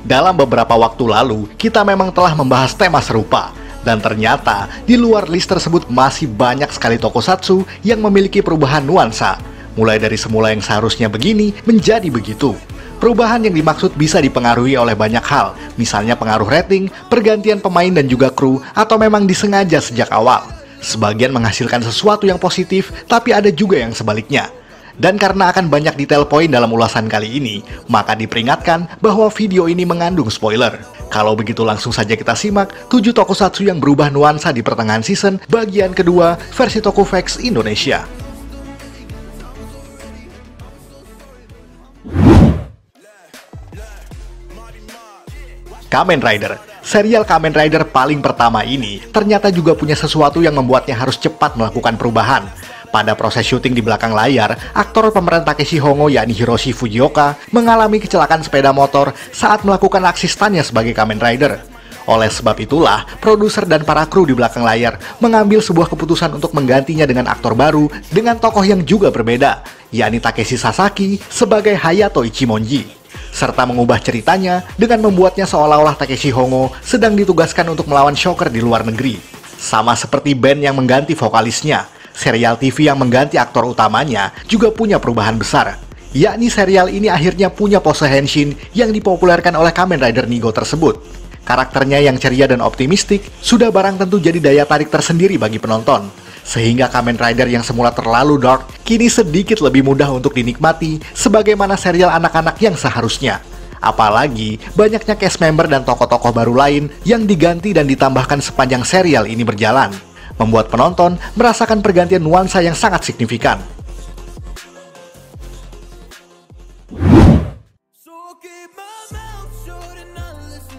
Dalam beberapa waktu lalu, kita memang telah membahas tema serupa. Dan ternyata, di luar list tersebut masih banyak sekali tokusatsu yang memiliki perubahan nuansa. Mulai dari semula yang seharusnya begini, menjadi begitu. Perubahan yang dimaksud bisa dipengaruhi oleh banyak hal, misalnya pengaruh rating, pergantian pemain dan juga kru, atau memang disengaja sejak awal. Sebagian menghasilkan sesuatu yang positif, tapi ada juga yang sebaliknya. Dan karena akan banyak detail poin dalam ulasan kali ini, maka diperingatkan bahwa video ini mengandung spoiler. Kalau begitu langsung saja kita simak 7 tokusatsu yang berubah nuansa di pertengahan season bagian kedua versi Tokufex Indonesia. Kamen Rider. Serial Kamen Rider paling pertama ini ternyata juga punya sesuatu yang membuatnya harus cepat melakukan perubahan. Pada proses syuting di belakang layar, aktor pemeran Takeshi Hongo yakni Hiroshi Fujioka mengalami kecelakaan sepeda motor saat melakukan aksi stunnya sebagai Kamen Rider. Oleh sebab itulah, produser dan para kru di belakang layar mengambil sebuah keputusan untuk menggantinya dengan aktor baru dengan tokoh yang juga berbeda, yakni Takeshi Sasaki sebagai Hayato Ichimonji. Serta mengubah ceritanya dengan membuatnya seolah-olah Takeshi Hongo sedang ditugaskan untuk melawan Shocker di luar negeri. Sama seperti band yang mengganti vokalisnya, serial TV yang mengganti aktor utamanya juga punya perubahan besar. Yakni serial ini akhirnya punya pose Henshin yang dipopulerkan oleh Kamen Rider Nigo tersebut. Karakternya yang ceria dan optimistik sudah barang tentu jadi daya tarik tersendiri bagi penonton. Sehingga Kamen Rider yang semula terlalu dark, kini sedikit lebih mudah untuk dinikmati sebagaimana serial anak-anak yang seharusnya. Apalagi, banyaknya cast member dan tokoh-tokoh baru lain yang diganti dan ditambahkan sepanjang serial ini berjalan, membuat penonton merasakan pergantian nuansa yang sangat signifikan.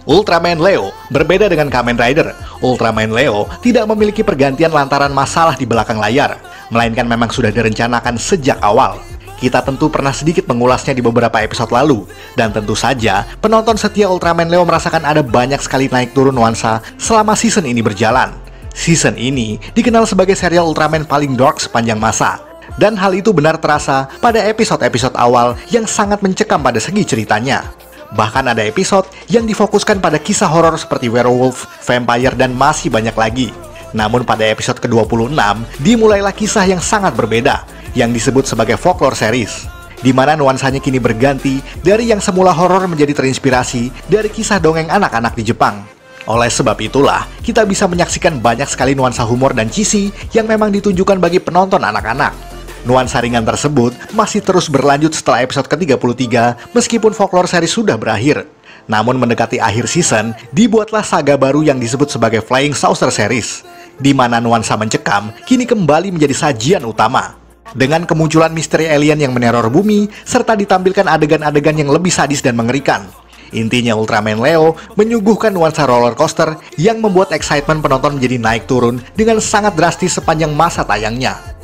Ultraman Leo. Berbeda dengan Kamen Rider, Ultraman Leo tidak memiliki pergantian lantaran masalah di belakang layar, melainkan memang sudah direncanakan sejak awal. Kita tentu pernah sedikit mengulasnya di beberapa episode lalu, dan tentu saja penonton setia Ultraman Leo merasakan ada banyak sekali naik turun nuansa selama season ini berjalan. Season ini dikenal sebagai serial Ultraman paling dark sepanjang masa, dan hal itu benar terasa pada episode-episode awal yang sangat mencekam pada segi ceritanya. Bahkan ada episode yang difokuskan pada kisah horor seperti werewolf, vampire, dan masih banyak lagi. Namun pada episode ke-26, dimulailah kisah yang sangat berbeda, yang disebut sebagai folklore series, di mana nuansanya kini berganti dari yang semula horor menjadi terinspirasi dari kisah dongeng anak-anak di Jepang. Oleh sebab itulah, kita bisa menyaksikan banyak sekali nuansa humor dan cheesy yang memang ditunjukkan bagi penonton anak-anak. Nuansa ringan tersebut masih terus berlanjut setelah episode ke-33 meskipun folklore series sudah berakhir. Namun mendekati akhir season, dibuatlah saga baru yang disebut sebagai Flying Saucer Series, di mana nuansa mencekam kini kembali menjadi sajian utama. Dengan kemunculan misteri alien yang meneror bumi, serta ditampilkan adegan-adegan yang lebih sadis dan mengerikan. Intinya Ultraman Leo menyuguhkan nuansa roller coaster yang membuat excitement penonton menjadi naik turun dengan sangat drastis sepanjang masa tayangnya.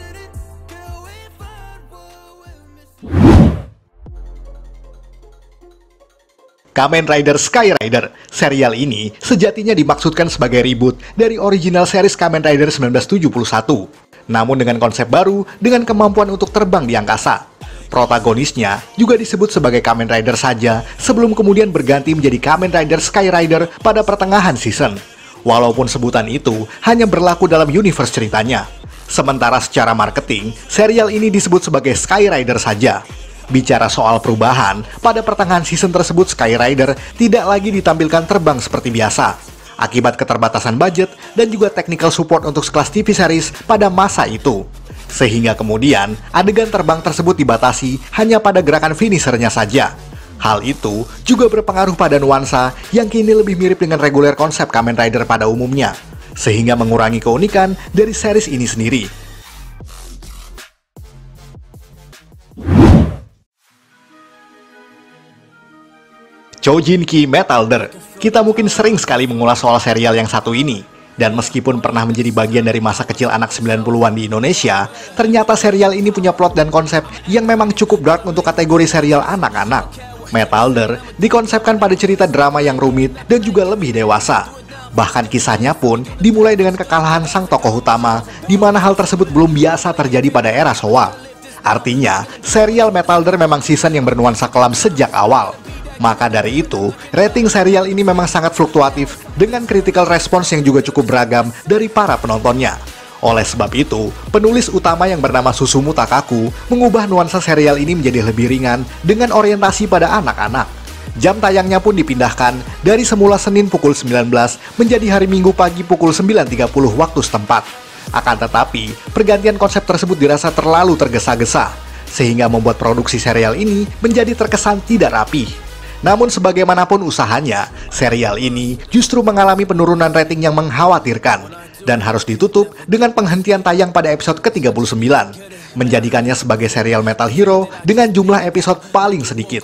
Kamen Rider Sky Rider. Serial ini sejatinya dimaksudkan sebagai reboot dari original series Kamen Rider 1971. Namun dengan konsep baru, dengan kemampuan untuk terbang di angkasa. Protagonisnya juga disebut sebagai Kamen Rider saja, sebelum kemudian berganti menjadi Kamen Rider Sky Rider pada pertengahan season. Walaupun sebutan itu hanya berlaku dalam universe ceritanya. Sementara secara marketing, serial ini disebut sebagai Sky Rider saja. Bicara soal perubahan, pada pertengahan season tersebut Sky Rider tidak lagi ditampilkan terbang seperti biasa, akibat keterbatasan budget dan juga technical support untuk sekelas TV series pada masa itu. Sehingga kemudian, adegan terbang tersebut dibatasi hanya pada gerakan finishernya saja. Hal itu juga berpengaruh pada nuansa yang kini lebih mirip dengan reguler konsep Kamen Rider pada umumnya, sehingga mengurangi keunikan dari series ini sendiri. Chojinki Metalder. Kita mungkin sering sekali mengulas soal serial yang satu ini. Dan meskipun pernah menjadi bagian dari masa kecil anak 90-an di Indonesia, ternyata serial ini punya plot dan konsep yang memang cukup dark untuk kategori serial anak-anak. Metalder dikonsepkan pada cerita drama yang rumit dan juga lebih dewasa. Bahkan kisahnya pun dimulai dengan kekalahan sang tokoh utama, di mana hal tersebut belum biasa terjadi pada era Showa. Artinya, serial Metalder memang season yang bernuansa kelam sejak awal. Maka dari itu, rating serial ini memang sangat fluktuatif dengan critical response yang juga cukup beragam dari para penontonnya. Oleh sebab itu, penulis utama yang bernama Susumu Takaku mengubah nuansa serial ini menjadi lebih ringan dengan orientasi pada anak-anak. Jam tayangnya pun dipindahkan dari semula Senin pukul 19 menjadi hari Minggu pagi pukul 9.30 waktu setempat. Akan tetapi, pergantian konsep tersebut dirasa terlalu tergesa-gesa, sehingga membuat produksi serial ini menjadi terkesan tidak rapi. Namun sebagaimanapun usahanya, serial ini justru mengalami penurunan rating yang mengkhawatirkan dan harus ditutup dengan penghentian tayang pada episode ke-39, menjadikannya sebagai serial Metal Hero dengan jumlah episode paling sedikit.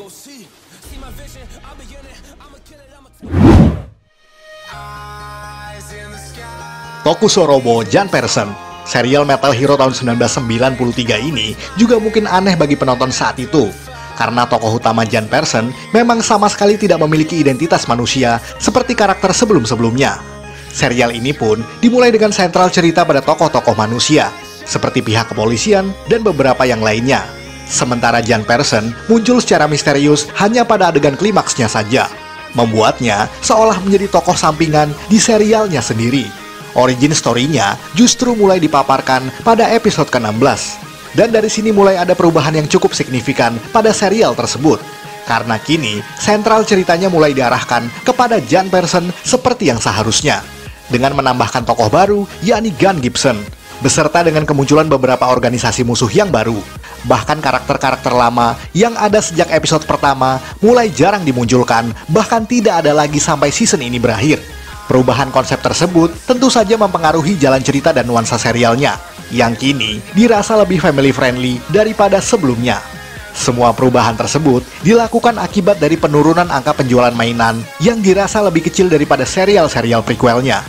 Tokusorobo Janpersen, serial Metal Hero tahun 1993 ini juga mungkin aneh bagi penonton saat itu, karena tokoh utama Janpersen memang sama sekali tidak memiliki identitas manusia seperti karakter sebelum-sebelumnya. Serial ini pun dimulai dengan sentral cerita pada tokoh-tokoh manusia, seperti pihak kepolisian dan beberapa yang lainnya. Sementara Janpersen muncul secara misterius hanya pada adegan klimaksnya saja, membuatnya seolah menjadi tokoh sampingan di serialnya sendiri. Origin story-nya justru mulai dipaparkan pada episode ke-16. Dan dari sini mulai ada perubahan yang cukup signifikan pada serial tersebut. Karena kini, sentral ceritanya mulai diarahkan kepada Janpersen seperti yang seharusnya, dengan menambahkan tokoh baru, yakni Gun Gibson, beserta dengan kemunculan beberapa organisasi musuh yang baru. Bahkan karakter-karakter lama yang ada sejak episode pertama mulai jarang dimunculkan, bahkan tidak ada lagi sampai season ini berakhir. Perubahan konsep tersebut tentu saja mempengaruhi jalan cerita dan nuansa serialnya, yang kini dirasa lebih family friendly daripada sebelumnya. Semua perubahan tersebut dilakukan akibat dari penurunan angka penjualan mainan yang dirasa lebih kecil daripada serial-serial prequelnya.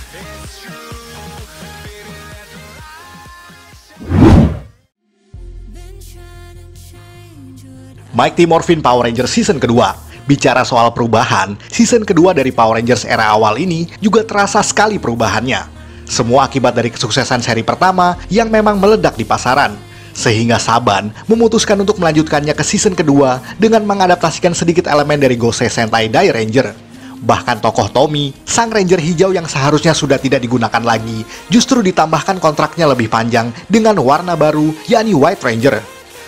Mighty Morphin Power Rangers season kedua. Bicara soal perubahan, season kedua dari Power Rangers era awal ini juga terasa sekali perubahannya. Semua akibat dari kesuksesan seri pertama yang memang meledak di pasaran, sehingga Saban memutuskan untuk melanjutkannya ke season kedua dengan mengadaptasikan sedikit elemen dari Gosei Sentai Dai Ranger. Bahkan tokoh Tommy, sang Ranger hijau yang seharusnya sudah tidak digunakan lagi, justru ditambahkan kontraknya lebih panjang dengan warna baru, yakni White Ranger.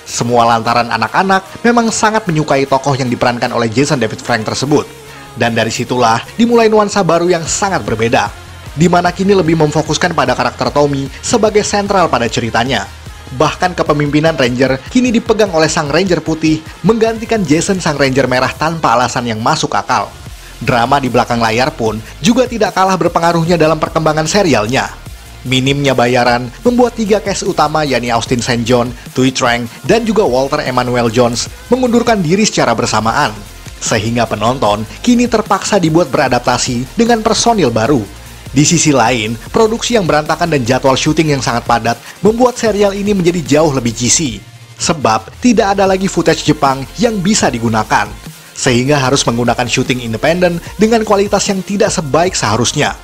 Semua lantaran anak-anak memang sangat menyukai tokoh yang diperankan oleh Jason David Frank tersebut. Dan dari situlah dimulai nuansa baru yang sangat berbeda, di mana kini lebih memfokuskan pada karakter Tommy sebagai sentral pada ceritanya. Bahkan kepemimpinan Ranger kini dipegang oleh sang Ranger putih, menggantikan Jason sang Ranger merah tanpa alasan yang masuk akal. Drama di belakang layar pun juga tidak kalah berpengaruhnya dalam perkembangan serialnya. Minimnya bayaran membuat 3 cast utama, yakni Austin St. John, Tui Trang, dan juga Walter Emmanuel Jones mengundurkan diri secara bersamaan, sehingga penonton kini terpaksa dibuat beradaptasi dengan personil baru. Di sisi lain, produksi yang berantakan dan jadwal syuting yang sangat padat membuat serial ini menjadi jauh lebih cheesy, sebab tidak ada lagi footage Jepang yang bisa digunakan, sehingga harus menggunakan syuting independen dengan kualitas yang tidak sebaik seharusnya.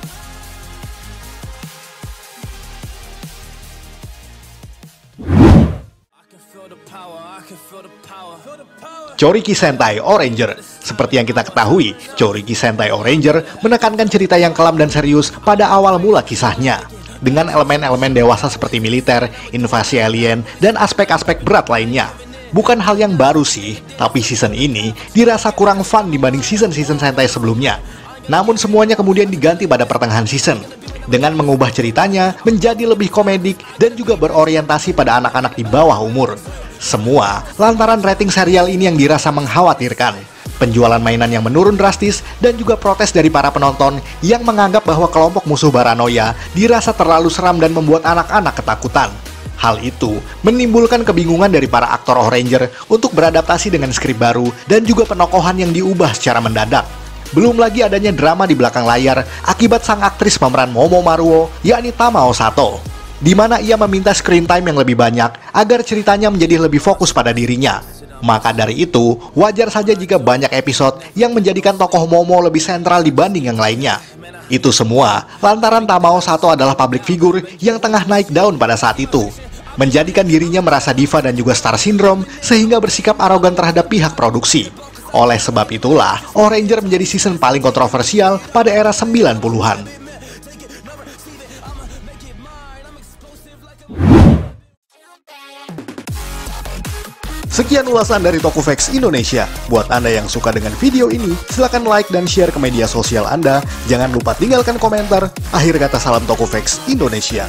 Choriki Sentai Oranger. Seperti yang kita ketahui, Choriki Sentai Oranger menekankan cerita yang kelam dan serius pada awal mula kisahnya, dengan elemen-elemen dewasa seperti militer, invasi alien, dan aspek-aspek berat lainnya. Bukan hal yang baru sih, tapi season ini dirasa kurang fun dibanding season-season Sentai sebelumnya. Namun semuanya kemudian diganti pada pertengahan season, dengan mengubah ceritanya menjadi lebih komedik dan juga berorientasi pada anak-anak di bawah umur. Semua lantaran rating serial ini yang dirasa mengkhawatirkan, penjualan mainan yang menurun drastis, dan juga protes dari para penonton yang menganggap bahwa kelompok musuh Baranoia dirasa terlalu seram dan membuat anak-anak ketakutan. Hal itu menimbulkan kebingungan dari para aktor Ranger untuk beradaptasi dengan skrip baru dan juga penokohan yang diubah secara mendadak. Belum lagi adanya drama di belakang layar akibat sang aktris pemeran Momo Maruo, yakni Tamao Sato, di mana ia meminta screen time yang lebih banyak agar ceritanya menjadi lebih fokus pada dirinya. Maka dari itu, wajar saja jika banyak episode yang menjadikan tokoh Momo lebih sentral dibanding yang lainnya. Itu semua lantaran Tamao Sato adalah public figure yang tengah naik daun pada saat itu, menjadikan dirinya merasa diva dan juga star syndrome, sehingga bersikap arogan terhadap pihak produksi. Oleh sebab itulah, Ohranger menjadi season paling kontroversial pada era 90-an. Sekian ulasan dari Tokufax Indonesia. Buat Anda yang suka dengan video ini, silahkan like dan share ke media sosial Anda. Jangan lupa tinggalkan komentar. Akhir kata, salam Tokufax Indonesia.